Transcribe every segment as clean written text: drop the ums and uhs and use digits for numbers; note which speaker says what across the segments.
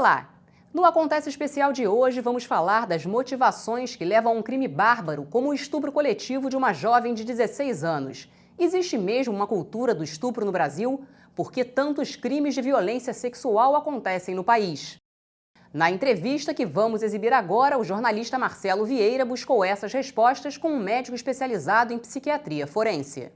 Speaker 1: Olá! No Acontece Especial de hoje, vamos falar das motivações que levam a um crime bárbaro, como o estupro coletivo de uma jovem de 16 anos. Existe mesmo uma cultura do estupro no Brasil? Por que tantos crimes de violência sexual acontecem no país? Na entrevista que vamos exibir agora, o jornalista Marcelo Vieira buscou essas respostas com um médico especializado em psiquiatria forense.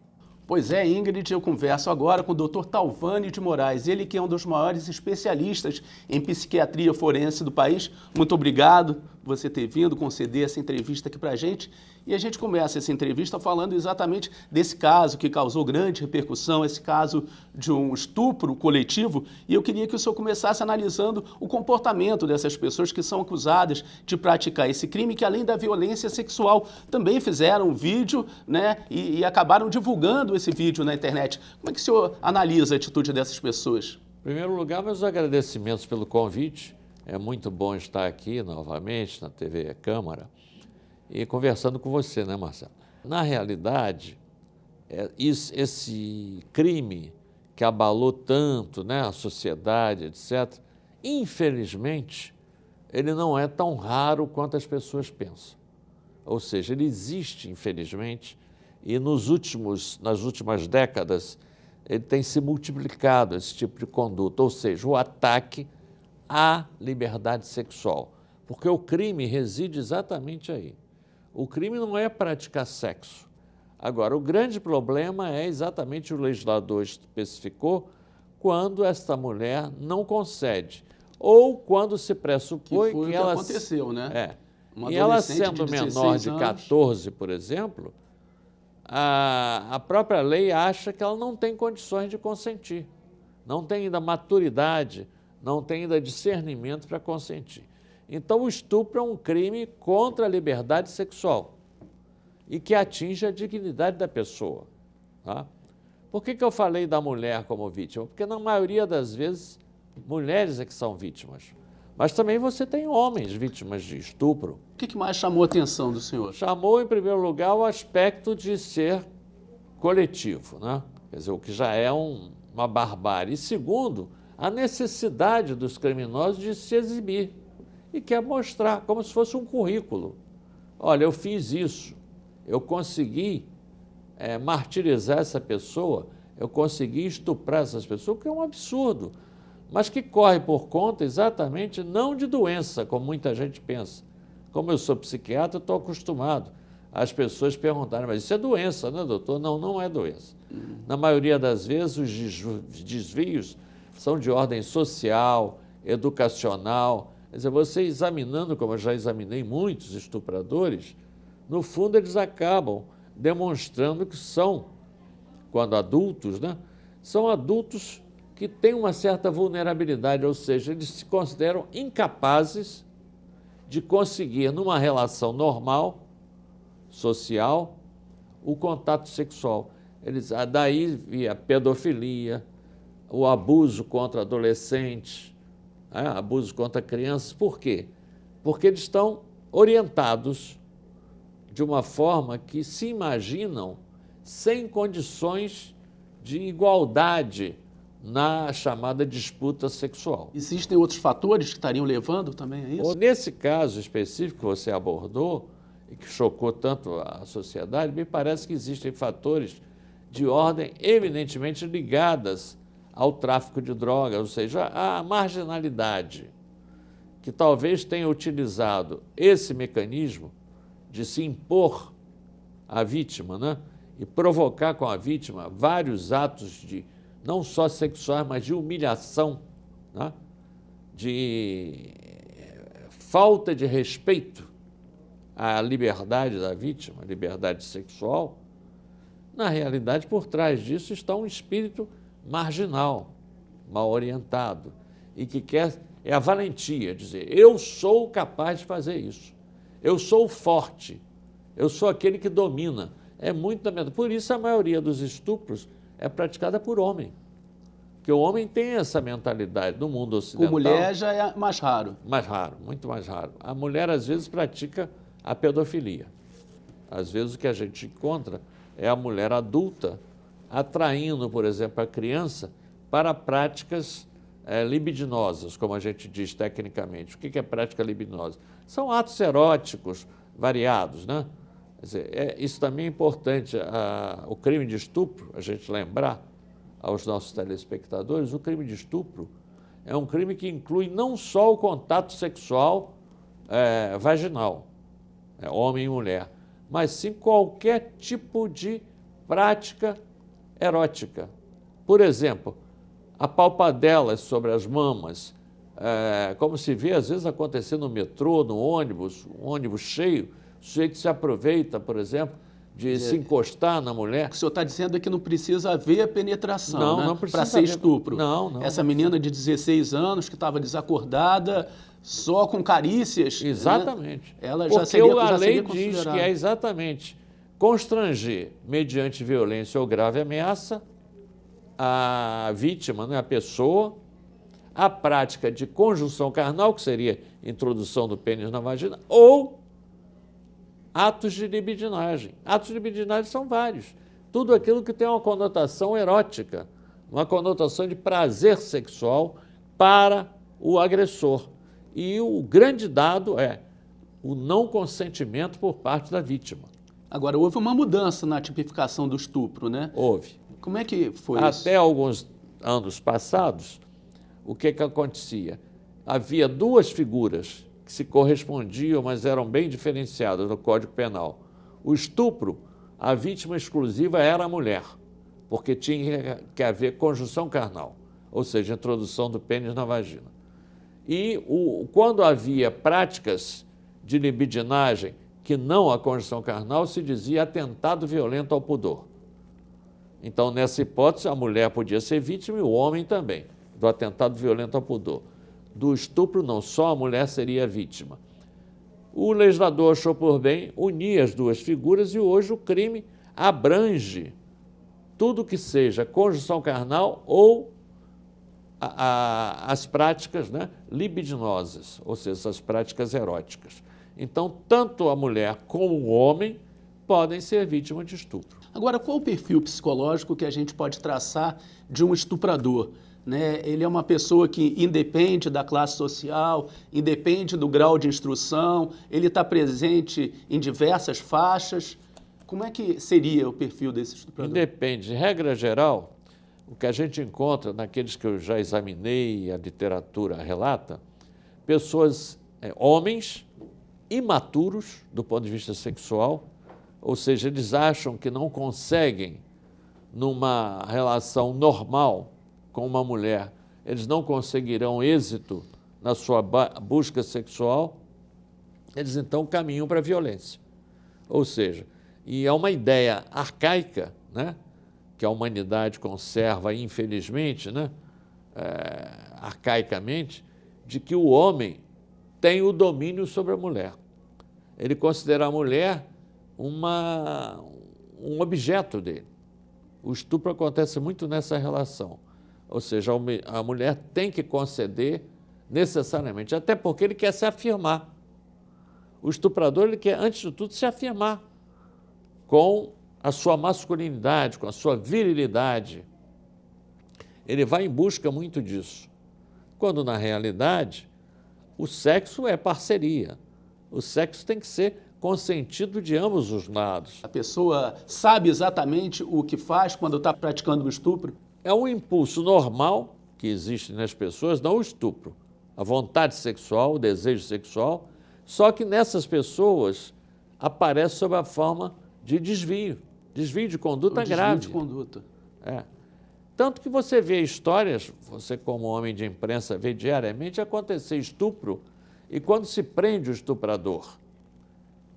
Speaker 2: Pois é, Ingrid, eu converso agora com o Dr. Talvani de Moraes, ele que é um dos maiores especialistas em psiquiatria forense do país. Muito obrigado por você ter vindo conceder essa entrevista aqui pra gente. E a gente começa essa entrevista falando exatamente desse caso que causou grande repercussão, esse caso de um estupro coletivo. E eu queria que o senhor começasse analisando o comportamento dessas pessoas que são acusadas de praticar esse crime, que além da violência sexual, também fizeram um vídeo, né, e acabaram divulgando esse vídeo na internet. Como é que o senhor analisa a atitude dessas pessoas?
Speaker 3: Em primeiro lugar, meus agradecimentos pelo convite. É muito bom estar aqui novamente na TV Câmara e conversando com você, né, Marcelo? Na realidade, esse crime que abalou tanto, né, a sociedade, etc., infelizmente, ele não é tão raro quanto as pessoas pensam. Ou seja, ele existe, infelizmente, e nas últimas décadas, ele tem se multiplicado, esse tipo de conduta, ou seja, o ataque à liberdade sexual, porque o crime reside exatamente aí. O crime não é praticar sexo. Agora, o grande problema é exatamente o legislador especificou quando esta mulher não concede, ou quando se pressupõe
Speaker 2: que foi
Speaker 3: que
Speaker 2: o que
Speaker 3: ela...
Speaker 2: aconteceu, né? Uma
Speaker 3: E ela
Speaker 2: adolescente
Speaker 3: sendo
Speaker 2: de
Speaker 3: menor
Speaker 2: 16
Speaker 3: de
Speaker 2: anos.
Speaker 3: 14, por exemplo, a própria lei acha que ela não tem condições de consentir, não tem ainda maturidade, não tem ainda discernimento para consentir. Então, o estupro é um crime contra a liberdade sexual e que atinge a dignidade da pessoa. Tá? Por que eu falei da mulher como vítima? Porque, na maioria das vezes, mulheres é que são vítimas. Mas também você tem homens vítimas de estupro.
Speaker 2: O que mais chamou a atenção do senhor?
Speaker 3: Chamou, em primeiro lugar, o aspecto de ser coletivo, né? Quer dizer, o que já é uma barbárie. E segundo, a necessidade dos criminosos de se exibir e quer mostrar, como se fosse um currículo. Olha, eu fiz isso, eu consegui martirizar essa pessoa, eu consegui estuprar essas pessoas, o que é um absurdo, mas que corre por conta exatamente não de doença, como muita gente pensa. Como eu sou psiquiatra, eu estou acostumado às pessoas perguntarem, mas isso é doença, né, doutor? Não, não é doença. Na maioria das vezes, os desvios são de ordem social, educacional. Quer dizer, você examinando, como eu já examinei muitos estupradores, no fundo eles acabam demonstrando que são, quando adultos, né, são adultos que têm uma certa vulnerabilidade, ou seja, eles se consideram incapazes de conseguir, numa relação normal, social, o contato sexual. Daí via a pedofilia, o abuso contra adolescentes, abuso contra crianças. Por quê? Porque eles estão orientados de uma forma que se imaginam sem condições de igualdade na chamada disputa sexual.
Speaker 2: Existem outros fatores que estariam levando também a isso?
Speaker 3: Nesse caso específico que você abordou e que chocou tanto a sociedade, me parece que existem fatores de ordem eminentemente ligadas ao tráfico de drogas, ou seja, à marginalidade, que talvez tenha utilizado esse mecanismo de se impor à vítima, né? E provocar com a vítima vários atos de, não só sexuais, mas de humilhação, né? De falta de respeito à liberdade da vítima, à liberdade sexual. Na realidade, por trás disso está um espírito marginal, mal orientado, e que quer, é a valentia, dizer, eu sou capaz de fazer isso, eu sou forte, eu sou aquele que domina. É muito da mesma. Por isso a maioria dos estupros é praticada por homem, porque o homem tem essa mentalidade no mundo ocidental.
Speaker 2: Com mulher já é mais raro.
Speaker 3: Mais raro, muito mais raro. A mulher às vezes pratica a pedofilia. Às vezes o que a gente encontra é a mulher adulta atraindo, por exemplo, a criança para práticas libidinosas, como a gente diz tecnicamente. O que é prática libidinosa? São atos eróticos variados, né? Quer dizer, isso também é importante. O crime de estupro, a gente lembrar aos nossos telespectadores, o crime de estupro é um crime que inclui não só o contato sexual vaginal, homem e mulher, mas sim qualquer tipo de prática erótica. Por exemplo, apalpadelas sobre as mamas, como se vê às vezes acontecer no metrô, no ônibus, um ônibus cheio, o sujeito se aproveita, por exemplo, de se encostar na mulher.
Speaker 2: O que o senhor está dizendo é que não precisa haver a penetração,
Speaker 3: Não,
Speaker 2: né?
Speaker 3: não precisa
Speaker 2: Para ser
Speaker 3: haver.
Speaker 2: estupro.
Speaker 3: Não.
Speaker 2: Essa menina de 16 anos que estava desacordada, só com carícias.
Speaker 3: Exatamente.
Speaker 2: Né? Ela
Speaker 3: Porque
Speaker 2: já seria,
Speaker 3: a
Speaker 2: já
Speaker 3: lei
Speaker 2: seria
Speaker 3: diz
Speaker 2: considerada.
Speaker 3: que é exatamente constranger mediante violência ou grave ameaça a vítima, né, a pessoa, a prática de conjunção carnal, que seria introdução do pênis na vagina, ou atos de libidinagem. Atos de libidinagem são vários. Tudo aquilo que tem uma conotação erótica, uma conotação de prazer sexual para o agressor. E o grande dado é o não consentimento por parte da vítima.
Speaker 2: Agora, houve uma mudança na tipificação do estupro, né?
Speaker 3: Houve.
Speaker 2: Como é que foi isso?
Speaker 3: Até alguns anos passados, o que acontecia? Havia duas figuras que se correspondiam, mas eram bem diferenciadas no Código Penal. O estupro, a vítima exclusiva era a mulher, porque tinha que haver conjunção carnal, ou seja, introdução do pênis na vagina. E quando havia práticas de libidinagem que não a conjunção carnal, se dizia atentado violento ao pudor. Então, nessa hipótese, a mulher podia ser vítima e o homem também, do atentado violento ao pudor. Do estupro, não, só a mulher seria vítima. O legislador achou por bem unir as duas figuras e hoje o crime abrange tudo que seja conjunção carnal ou as práticas, né, libidinosas, ou seja, as práticas eróticas. Então, tanto a mulher como o homem podem ser vítimas de estupro.
Speaker 2: Agora, qual o perfil psicológico que a gente pode traçar de um estuprador? Né? Ele é uma pessoa que independe da classe social, independe do grau de instrução, ele está presente em diversas faixas. Como é que seria o perfil desse estuprador?
Speaker 3: Independe. De regra geral, o que a gente encontra naqueles que eu já examinei e a literatura relata, pessoas, homens imaturos do ponto de vista sexual, ou seja, eles acham que não conseguem, numa relação normal com uma mulher, eles não conseguirão êxito na sua busca sexual, eles então caminham para a violência. Ou seja, e é uma ideia arcaica, né, que a humanidade conserva, infelizmente, né, arcaicamente, de que o homem tem o domínio sobre a mulher. Ele considera a mulher um objeto dele. O estupro acontece muito nessa relação. Ou seja, a mulher tem que conceder necessariamente, até porque ele quer se afirmar. O estuprador, ele quer, antes de tudo, se afirmar com a sua masculinidade, com a sua virilidade. Ele vai em busca muito disso. Quando, na realidade, o sexo é parceria. O sexo tem que ser consentido de ambos os lados.
Speaker 2: A pessoa sabe exatamente o que faz quando está praticando o estupro?
Speaker 3: É um impulso normal que existe nas pessoas, não o estupro. A vontade sexual, o desejo sexual, só que nessas pessoas aparece sob a forma de desvio de conduta grave.
Speaker 2: Desvio de conduta.
Speaker 3: Tanto que você vê histórias, você como homem de imprensa vê diariamente acontecer estupro, e quando se prende o estuprador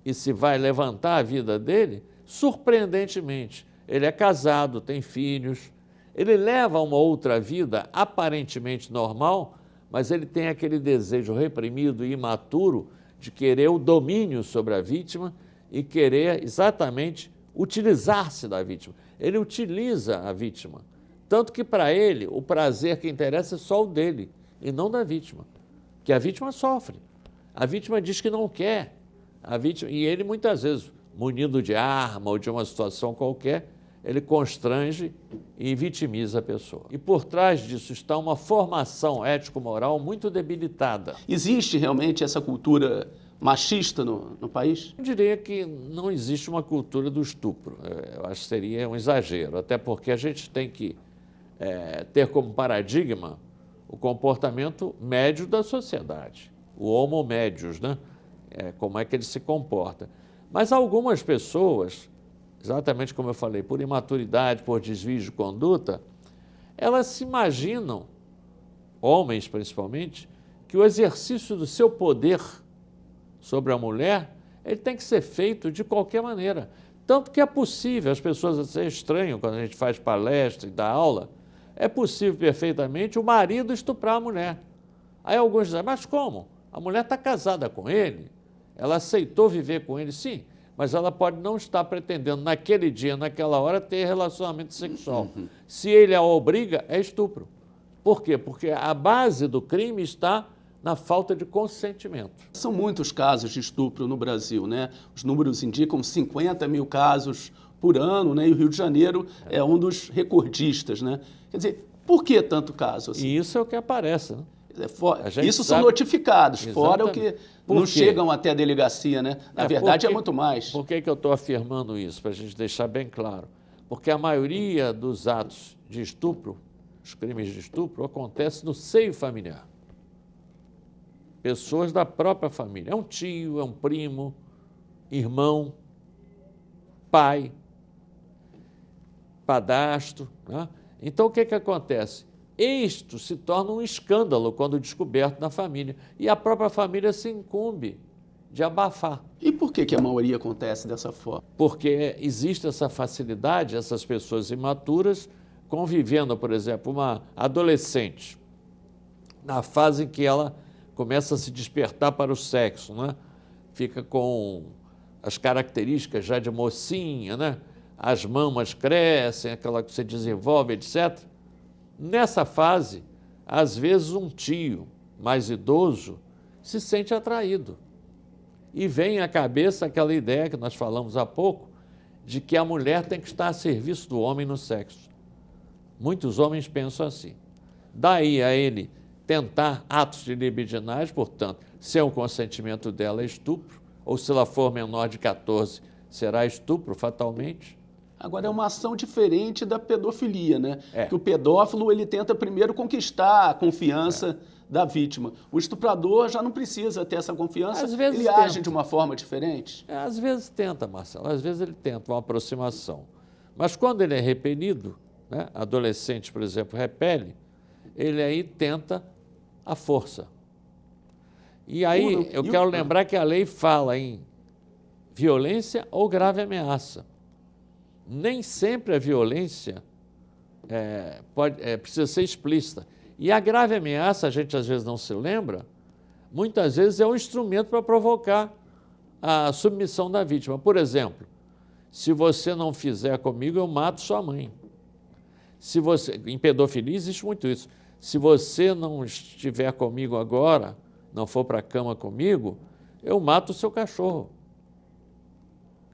Speaker 3: e se vai levantar a vida dele, surpreendentemente, ele é casado, tem filhos, ele leva uma outra vida aparentemente normal, mas ele tem aquele desejo reprimido e imaturo de querer o domínio sobre a vítima e querer exatamente utilizar-se da vítima. Ele utiliza a vítima, tanto que para ele o prazer que interessa é só o dele e não da vítima, que a vítima sofre. A vítima diz que não quer, e ele muitas vezes, munido de arma ou de uma situação qualquer, ele constrange e vitimiza a pessoa. E por trás disso está uma formação ético-moral muito debilitada.
Speaker 2: Existe realmente essa cultura machista no país?
Speaker 3: Eu diria que não existe uma cultura do estupro. Eu acho que seria um exagero, até porque a gente tem que ter como paradigma o comportamento médio da sociedade, o homo médius, né? Como é que ele se comporta. Mas algumas pessoas, exatamente como eu falei, por imaturidade, por desvio de conduta, elas se imaginam, homens principalmente, que o exercício do seu poder sobre a mulher, ele tem que ser feito de qualquer maneira. Tanto que é possível, as pessoas acham estranho quando a gente faz palestra e dá aula, é possível perfeitamente o marido estuprar a mulher. Aí alguns dizem, mas como? A mulher está casada com ele, ela aceitou viver com ele, sim, mas ela pode não estar pretendendo naquele dia, naquela hora, ter relacionamento sexual. Se ele a obriga, é estupro. Por quê? Porque a base do crime está na falta de consentimento.
Speaker 2: São muitos casos de estupro no Brasil, né? Os números indicam 50 mil casos por ano, né? E o Rio de Janeiro é um dos recordistas, né? Quer dizer, por que tanto caso assim?
Speaker 3: E isso é o que aparece, né?
Speaker 2: Isso são notificados, fora o que não chegam até a delegacia, né? Na verdade, é muito mais.
Speaker 3: Por que eu estou afirmando isso? Para a gente deixar bem claro. Porque a maioria dos atos de estupro, os crimes de estupro, acontece no seio familiar. Pessoas da própria família. É um tio, é um primo, irmão, pai, padrasto, né? Então, o que acontece? Isto se torna um escândalo quando descoberto na família. E a própria família se incumbe de abafar.
Speaker 2: E por que a maioria acontece dessa forma?
Speaker 3: Porque existe essa facilidade, essas pessoas imaturas convivendo, por exemplo, uma adolescente, na fase em que ela começa a se despertar para o sexo, né? Fica com as características já de mocinha, né? As mamas crescem, aquela que se desenvolve, etc. Nessa fase, às vezes um tio mais idoso se sente atraído. E vem à cabeça aquela ideia que nós falamos há pouco, de que a mulher tem que estar a serviço do homem no sexo. Muitos homens pensam assim. Daí a ele tentar atos de libidinagem, portanto, sem o consentimento dela é estupro, ou se ela for menor de 14, será estupro fatalmente.
Speaker 2: Agora, é uma ação diferente da pedofilia, né? Que o pedófilo, ele tenta primeiro conquistar a confiança da vítima. O estuprador já não precisa ter essa confiança, ele age de uma forma diferente?
Speaker 3: Às vezes tenta, Marcelo, às vezes ele tenta uma aproximação. Mas quando ele é repelido, né? Adolescente, por exemplo, repele, ele aí tenta a força. E aí eu quero lembrar que a lei fala em violência ou grave ameaça. Nem sempre a violência precisa ser explícita. E a grave ameaça, a gente às vezes não se lembra, muitas vezes é um instrumento para provocar a submissão da vítima. Por exemplo, se você não fizer comigo, eu mato sua mãe. Em pedofilia existe muito isso. Se você não estiver comigo agora, não for para a cama comigo, eu mato o seu cachorro.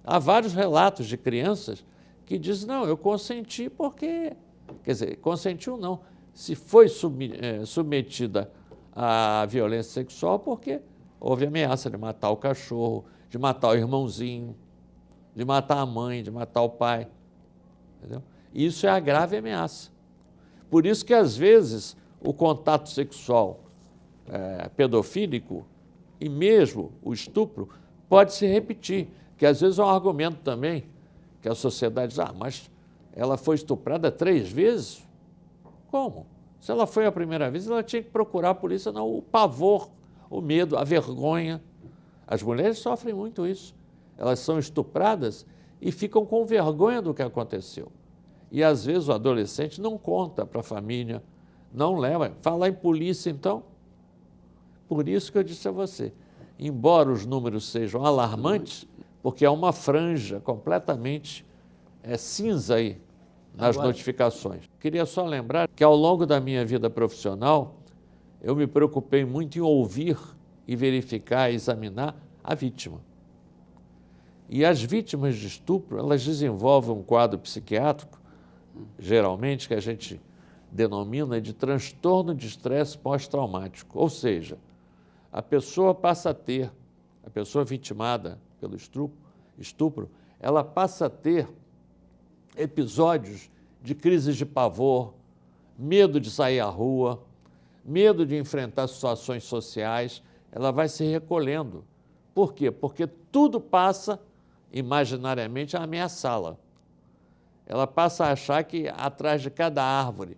Speaker 3: Há vários relatos de crianças que dizem, não, eu consenti porque... Quer dizer, consentiu não. Se foi submetida à violência sexual porque houve ameaça de matar o cachorro, de matar o irmãozinho, de matar a mãe, de matar o pai. Entendeu? Isso é a grave ameaça. Por isso que, às vezes, o contato sexual pedofílico e mesmo o estupro pode se repetir, que às vezes é um argumento também que a sociedade diz, mas ela foi estuprada 3 vezes? Como? Se ela foi a primeira vez, ela tinha que procurar a polícia, não, o pavor, o medo, a vergonha. As mulheres sofrem muito isso. Elas são estupradas e ficam com vergonha do que aconteceu. E às vezes o adolescente não conta para a família, não leva. Falar em polícia, então, por isso que eu disse a você, embora os números sejam alarmantes, porque é uma franja completamente cinza aí nas notificações. Queria só lembrar que ao longo da minha vida profissional, eu me preocupei muito em ouvir e verificar, examinar a vítima. E as vítimas de estupro, elas desenvolvem um quadro psiquiátrico, geralmente, que a gente denomina de transtorno de estresse pós-traumático. Ou seja, a pessoa vitimada pelo estupro, ela passa a ter episódios de crises de pavor, medo de sair à rua, medo de enfrentar situações sociais, ela vai se recolhendo. Por quê? Porque tudo passa, imaginariamente, a ameaçá-la. Ela passa a achar que atrás de cada árvore,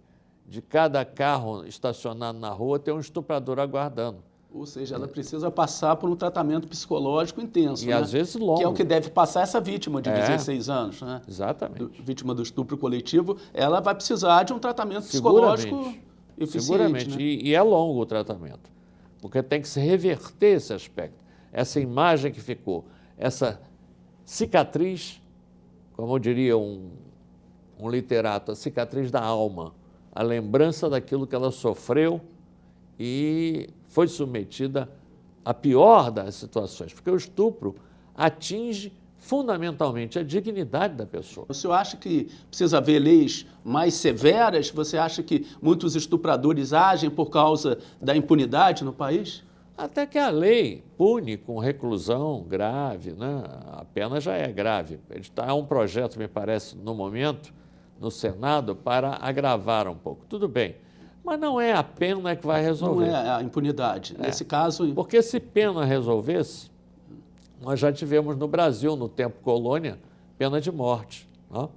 Speaker 3: de cada carro estacionado na rua, tem um estuprador aguardando.
Speaker 2: Ou seja, ela precisa passar por um tratamento psicológico intenso,
Speaker 3: E às vezes longo.
Speaker 2: Que é o que deve passar essa vítima de 16 anos, né?
Speaker 3: Exatamente.
Speaker 2: Vítima do estupro coletivo, ela vai precisar de um tratamento psicológico eficiente.
Speaker 3: Seguramente.
Speaker 2: Né?
Speaker 3: E é longo o tratamento, porque tem que se reverter esse aspecto. Essa imagem que ficou, essa cicatriz, como diria um literato, a cicatriz da alma, a lembrança daquilo que ela sofreu e foi submetida à pior das situações, porque o estupro atinge fundamentalmente a dignidade da pessoa.
Speaker 2: O senhor acha que precisa haver leis mais severas? Você acha que muitos estupradores agem por causa da impunidade no país?
Speaker 3: Até que a lei pune com reclusão grave, né? A pena já é grave. Há um projeto, me parece, no momento, no Senado, para agravar um pouco. Tudo bem, mas não é a pena que vai resolver.
Speaker 2: Não é a impunidade. Nesse caso...
Speaker 3: Porque se pena resolvesse, nós já tivemos no Brasil, no tempo colônia, pena de morte. Não?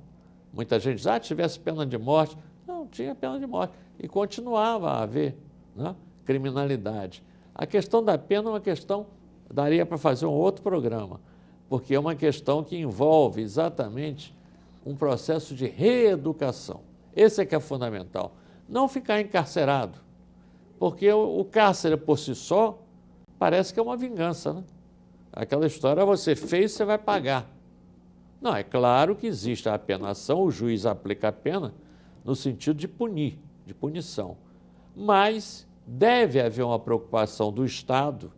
Speaker 3: Muita gente diz, tivesse pena de morte. Não, tinha pena de morte. E continuava a haver, né, criminalidade. A questão da pena é uma questão, daria para fazer um outro programa, porque é uma questão que envolve exatamente um processo de reeducação. Esse é que é fundamental. Não ficar encarcerado, porque o cárcere por si só parece que é uma vingança, né? Aquela história, você fez, você vai pagar. Não, é claro que existe a apenação, o juiz aplica a pena no sentido de punir, de punição. Mas deve haver uma preocupação do Estado,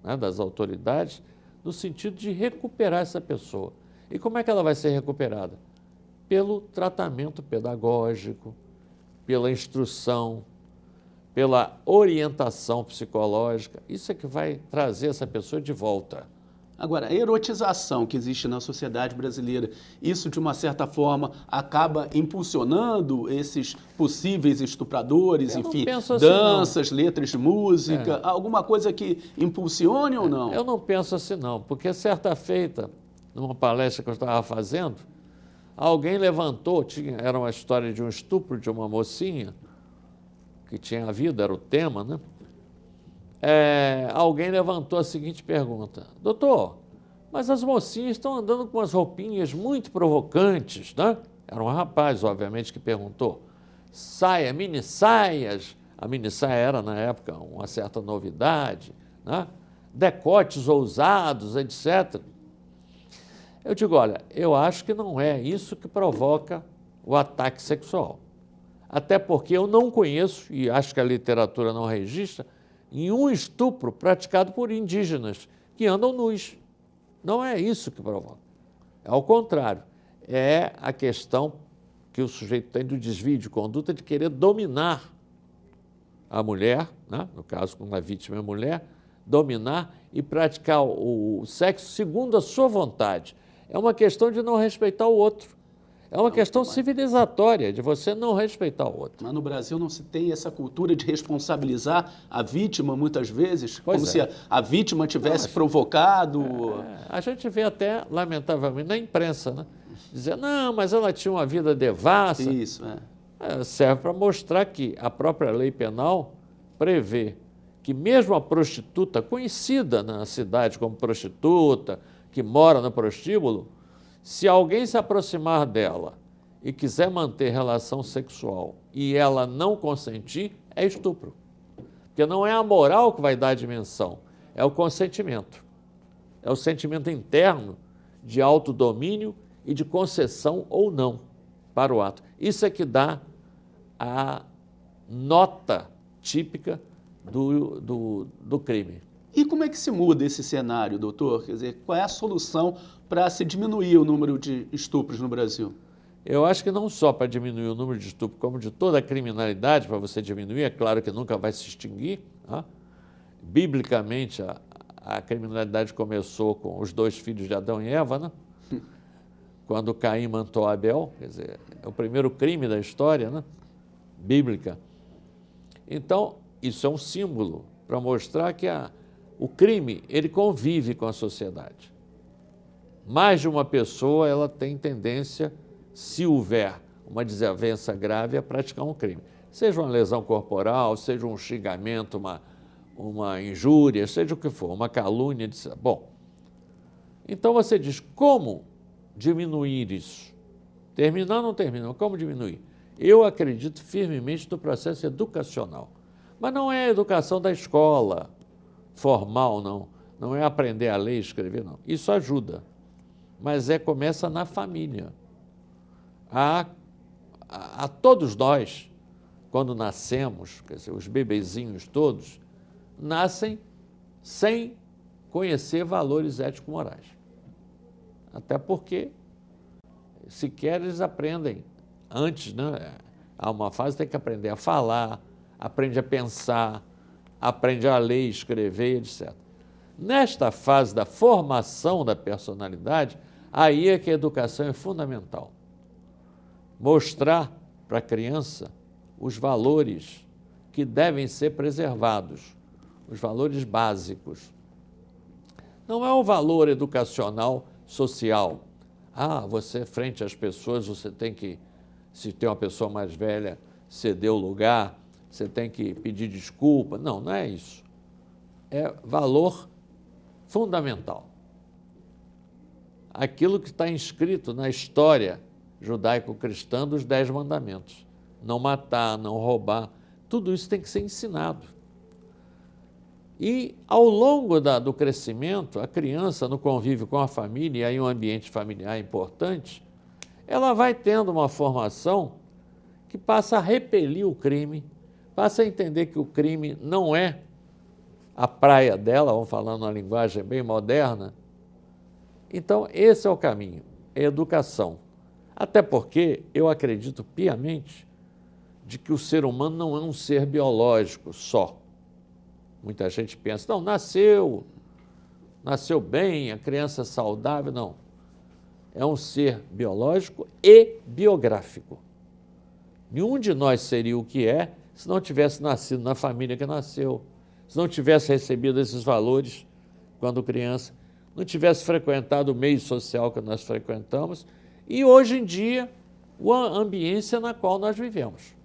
Speaker 3: né, das autoridades, no sentido de recuperar essa pessoa. E como é que ela vai ser recuperada? Pelo tratamento pedagógico, pela instrução, pela orientação psicológica. Isso é que vai trazer essa pessoa de volta.
Speaker 2: Agora, a erotização que existe na sociedade brasileira, isso, de uma certa forma, acaba impulsionando esses possíveis estupradores, enfim, danças, letras de música, alguma coisa que impulsione ou não?
Speaker 3: Eu não penso assim, não, porque certa feita, numa palestra que eu estava fazendo, alguém levantou, era uma história de um estupro de uma mocinha, que tinha havido, era o tema, né? Alguém levantou a seguinte pergunta: doutor, mas as mocinhas estão andando com umas roupinhas muito provocantes, né? Era um rapaz, obviamente, que perguntou. Saia, mini saias, a mini saia era, na época, uma certa novidade, né? Decotes ousados, etc. Eu digo, olha, eu acho que não é isso que provoca o ataque sexual. Até porque eu não conheço, e acho que a literatura não registra, em um estupro praticado por indígenas que andam nus. Não é isso que provoca. Ao contrário, é a questão que o sujeito tem do desvio de conduta de querer dominar a mulher, né? No caso, quando a vítima é mulher, dominar e praticar o sexo segundo a sua vontade. É uma questão de não respeitar o outro. É uma questão civilizatória, de você não respeitar o outro.
Speaker 2: Mas no Brasil não se tem essa cultura de responsabilizar a vítima, muitas vezes, como se a vítima tivesse provocado.
Speaker 3: A gente vê até, lamentavelmente, na imprensa, né? Dizer, não, mas ela tinha uma vida devassa.
Speaker 2: Isso,
Speaker 3: serve para mostrar que a própria lei penal prevê que mesmo a prostituta, conhecida na cidade como prostituta, que mora no prostíbulo, se alguém se aproximar dela e quiser manter relação sexual e ela não consentir, é estupro. Porque não é a moral que vai dar a dimensão, é o consentimento. É o sentimento interno de autodomínio e de concessão ou não para o ato. Isso é que dá a nota típica do crime.
Speaker 2: E como é que se muda esse cenário, doutor? Quer dizer, qual é a solução para se diminuir o número de estupros no Brasil?
Speaker 3: Eu acho que não só para diminuir o número de estupro, como de toda a criminalidade, para você diminuir, é claro que nunca vai se extinguir. Tá? Biblicamente, a criminalidade começou com os 2 filhos de Adão e Eva, né? Quando Caim matou Abel, quer dizer, é o primeiro crime da história, né? Bíblica. Então, isso é um símbolo para mostrar que o crime, ele convive com a sociedade. Mais de uma pessoa, ela tem tendência, se houver uma desavença grave, a praticar um crime. Seja uma lesão corporal, seja um xingamento, uma injúria, seja o que for, uma calúnia. Bom, então você diz, como diminuir isso? Terminar ou não terminar? Como diminuir? Eu acredito firmemente no processo educacional. Mas não é a educação da escola formal, não. Não é aprender a ler e escrever, não. Isso ajuda. Mas começa na família. A todos nós, quando nascemos, quer dizer, os bebezinhos todos, nascem sem conhecer valores ético-morais. Até porque, sequer eles aprendem. Antes, né, há uma fase que tem que aprender a falar, aprende a pensar, aprende a ler, escrever, etc. Nesta fase da formação da personalidade, aí é que a educação é fundamental. Mostrar para a criança os valores que devem ser preservados, os valores básicos. Não é o valor educacional social. Você, frente às pessoas, você tem que, se tem uma pessoa mais velha, ceder o lugar, você tem que pedir desculpa. Não, não é isso. É valor fundamental. Aquilo que está inscrito na história judaico-cristã dos 10 mandamentos. Não matar, não roubar, tudo isso tem que ser ensinado. E, ao longo do crescimento, a criança, no convívio com a família, e aí um ambiente familiar importante, ela vai tendo uma formação que passa a repelir o crime, passa a entender que o crime não é a praia dela, vamos falar numa linguagem bem moderna. Então, esse é o caminho, é a educação. Até porque eu acredito piamente de que o ser humano não é um ser biológico só. Muita gente pensa, não, nasceu bem, a criança é saudável. Não. É um ser biológico e biográfico. Nenhum de nós seria o que é se não tivesse nascido na família que nasceu, se não tivesse recebido esses valores quando criança, não tivesse frequentado o meio social que nós frequentamos e, hoje em dia, a ambiência na qual nós vivemos.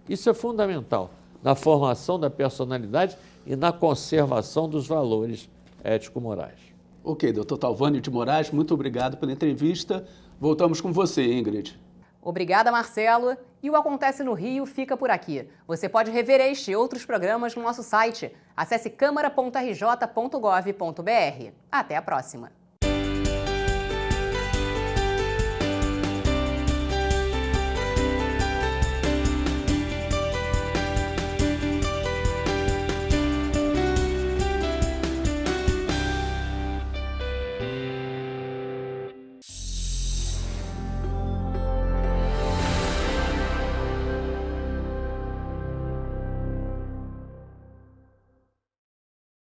Speaker 3: Isso é fundamental na formação da personalidade e na conservação dos valores ético-morais.
Speaker 2: Ok, doutor Talvânio de Moraes, muito obrigado pela entrevista. Voltamos com você, Ingrid.
Speaker 1: Obrigada, Marcelo. E o Acontece no Rio fica por aqui. Você pode rever este e outros programas no nosso site. Acesse câmara.rj.gov.br. Até a próxima.